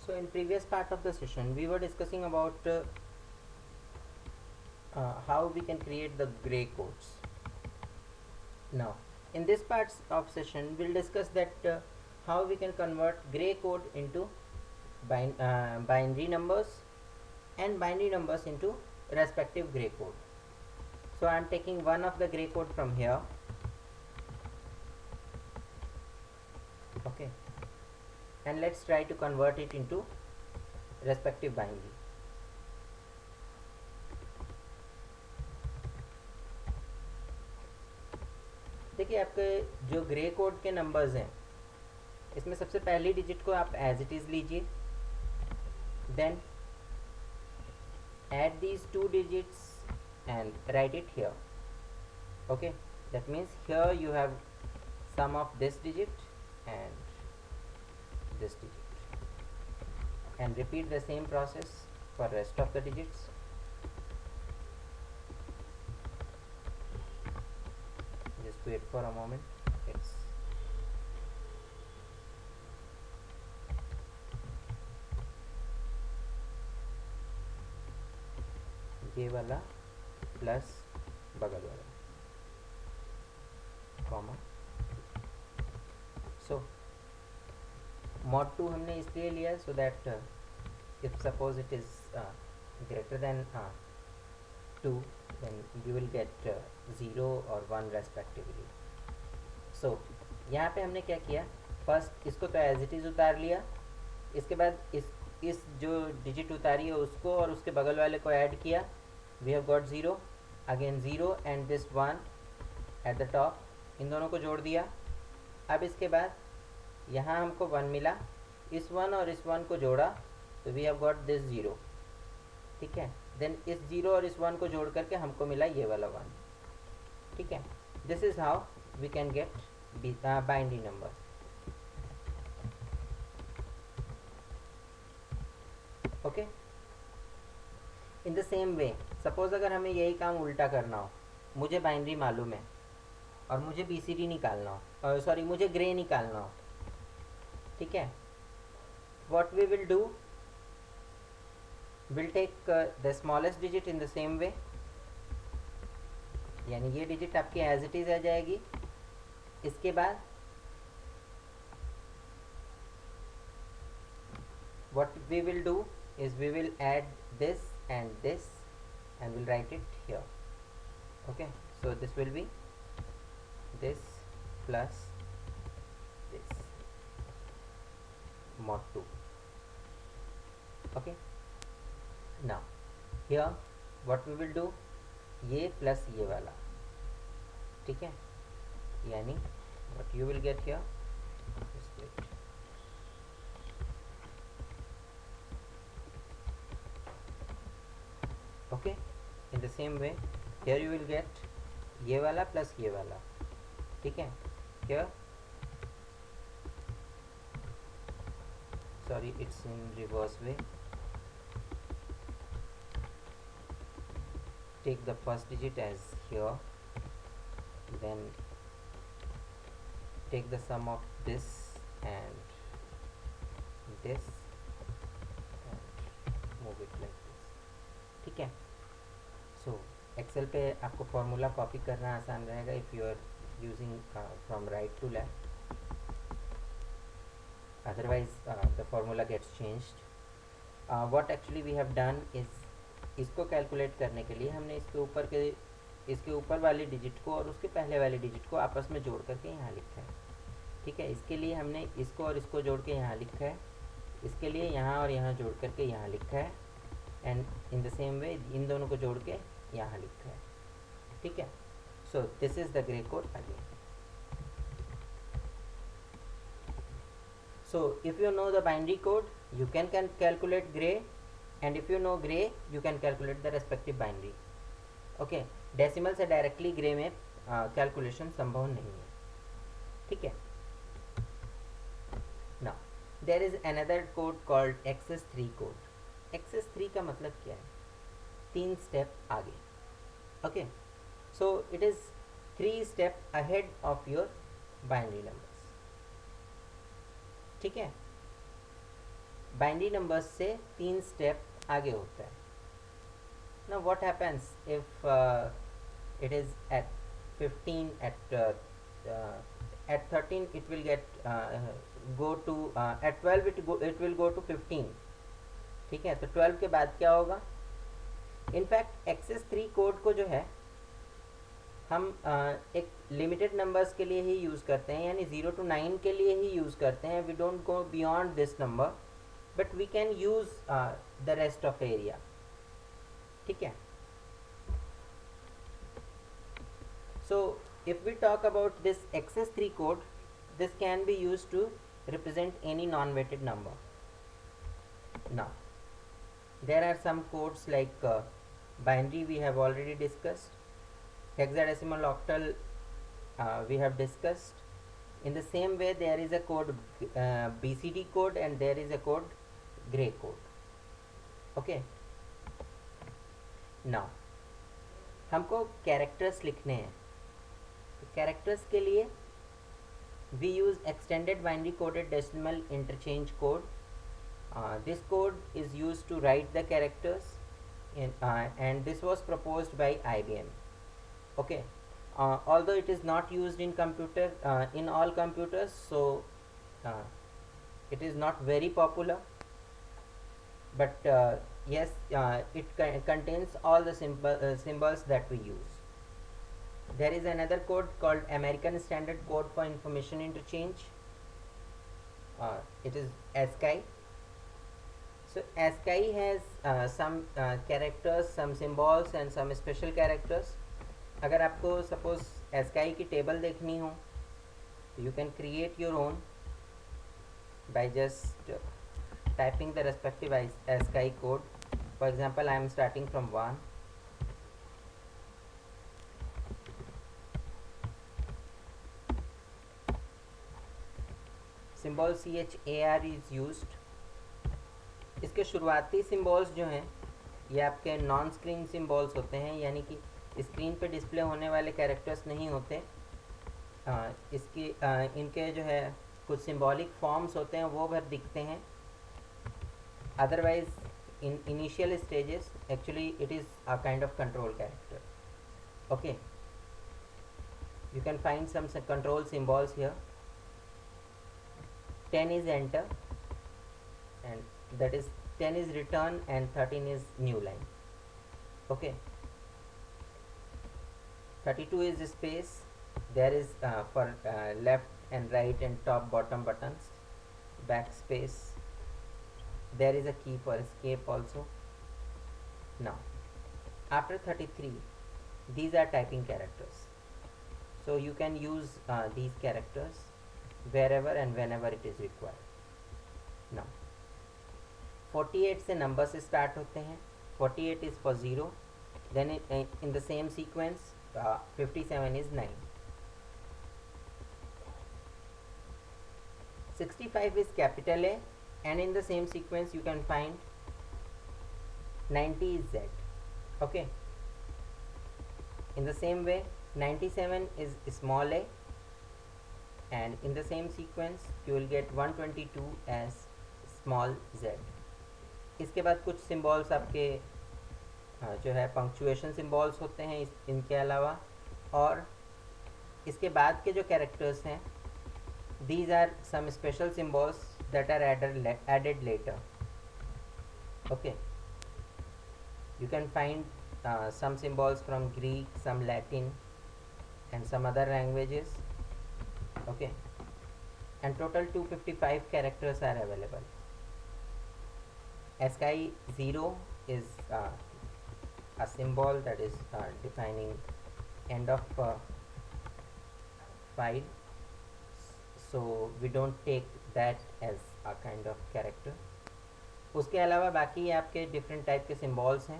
So in previous part of the session we were discussing about how we can create the gray codes. Now in this part of session we'll discuss that how we can convert gray code into binary numbers and binary numbers into respective gray code. So I am taking one of the gray code from here. Okay, and let's try to convert it into respective binary. देखिए आपके जो grey code के numbers हैं इसमें सबसे पहली digit को आप एज इट इज़ लीजिए, then add these two digits and write it here. Okay, that means here you have sum of this digit and this digit, and repeat the same process for rest of the digits. Just wait for a moment. It's ये वाला plus बगल वाला comma. सो mod 2 हमने इसलिए लिया so that if suppose it is greater than 2 then you will get 0 और 1 respectively. सो यहाँ पे हमने क्या किया, फर्स्ट इसको तो एज इट इज़ उतार लिया, इसके बाद इस जो डिजिट उतारी है उसको और उसके बगल वाले को ऐड किया. We have got 0, again 0 and this 1 at the top, इन दोनों को जोड़ दिया. अब इसके बाद यहाँ हमको 1 मिला, इस 1 और इस 1 को जोड़ा तो वी हैव गॉट दिस 0. ठीक है, देन इस 0 और इस 1 को जोड़ करके हमको मिला ये वाला 1. ठीक है, this is how we can get binary number. Okay, in the same way suppose अगर हमें यही काम उल्टा करना हो, मुझे बाइनरी मालूम है और मुझे BCD निकालना हो, सॉरी मुझे ग्रे निकालना हो. ठीक है, what we will do, we'll take the smallest digit in the same way, यानी ये डिजिट आपकी एज इट इज आ जाएगी. इसके बाद what we will do is we will add this and we'll write it here. Okay, so this will be this plus this mod 2. Okay, now here what we will do, ये plus ये वाला. ठीक है, यानी what you will get here is split. Okay, in the same way here you will get ये वाला plus ये वाला. ठीक है, here sorry it's in reverse way. Take the first digit as here, then take the sum of this and this and move it like this. ठीक है, सो Excel पे आपको फॉर्मूला कॉपी करना आसान रहेगा if you are using from right to left, otherwise the formula gets changed. What actually we have done is इसको calculate करने के लिए हमने इसके ऊपर वाली डिजिट को और उसके पहले वाली डिजिट को आपस में जोड़ करके यहाँ लिखा है. ठीक है, इसके लिए हमने इसको और इसको जोड़ के यहाँ लिखा है, इसके लिए यहाँ और यहाँ जोड़ करके यहाँ लिखा है, and in the same way इन दोनों को जोड़ के यहाँ लिखा है. ठीक है, so this is the grey code again. So if you know the binary code you can calculate gray, and if you know gray you can calculate the respective binary. Okay, decimal से directly Gray में calculation संभव नहीं है. ठीक है, now there is another code called XS3 code. XS3 का मतलब क्या है, 3 स्टेप आगे. Okay, so it is 3 step ahead of your binary numbers. ठीक है, बाइनरी नंबर्स से 3 स्टेप आगे होता है. Now what happens if it is at 15, at 13 it will get go to at 12 it will go to 15. ठीक है, तो 12 के बाद क्या होगा? इनफैक्ट एक्सेस 3 कोड को जो है हम एक लिमिटेड नंबर्स के लिए ही यूज़ करते हैं, यानी 0 to 9 के लिए ही यूज़ करते हैं. We don't go beyond this number, but we can use the rest of area. ठीक है. So if we talk about this XS3 code, this can be used to represent any non-weighted number. Now there are some codes like binary we have already discussed, hexadecimal octal we have discussed. In the same way there is a code BCD code and there is a code gray code. Okay. Now हमको characters लिखने हैं. तो characters के लिए we use extended binary coded decimal interchange code. This code is used to write the characters and this was proposed by IBM. Okay. Although it is not used in in all computers, so it is not very popular, but yes, it contains all the symbols that we use. There is another code called American Standard Code for Information Interchange. It is ASCII. So ASCII has some characters, some symbols and some special characters. अगर आपको suppose ASCII की table देखनी हो, you can create your own by just typing the respective ASCII code. For example, I am starting from 1. Symbol CHAR is used. इसके शुरुआती symbols जो हैं ये आपके नॉन स्क्रीन सिम्बॉल्स होते हैं, यानी कि स्क्रीन पे डिस्प्ले होने वाले कैरेक्टर्स नहीं होते. इनके जो है कुछ सिम्बॉलिक फॉर्म्स होते हैं वो भर दिखते हैं. Otherwise in initial stages actually it is a kind of control character. Okay, you can find some control symbols here. 10 is enter and that is 10 is return and 13 is new line. Okay, 32 is space. There is for left and right and top bottom buttons. Backspace. There is a key for escape also. Now after 33 these are typing characters, so you can use these characters wherever and whenever it is required. Now 48 से numbers start होते हैं. 48 is for 0, then in the same sequence 57 is 9. 65 is capital A, and in the same sequence you can find 90 is Z. Okay, in the same way 97 is small a, and in the same sequence you will get 122 as small z. इसके बाद कुछ symbols आपके जो है punctuation symbols होते हैं इनके अलावा, और इसके बाद के जो कैरेक्टर्स हैं these are some special symbols that are added later. Okay, you can find some symbols from Greek, some Latin and some other languages. Okay, and total 255 characters are available. ASCII 0 is a symbol that is defining end of file, so we don't take that as a kind of character. उसके अलावा बाकी आपके different type के symbols हैं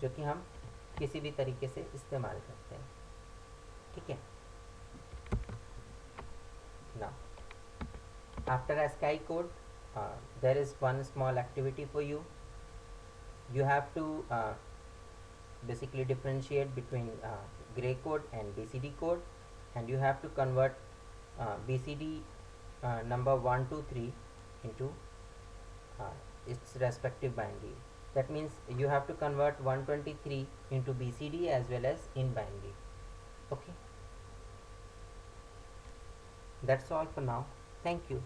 जो कि हम किसी भी तरीके से इस्तेमाल करते हैं. ठीक है. Now after ASCII code there is one small activity for you. You have to basically differentiate between gray code and BCD code, and you have to convert BCD number 1 2 3 into its respective binary. That means you have to convert 123 into BCD as well as in binary. Okay, that's all for now. Thank you.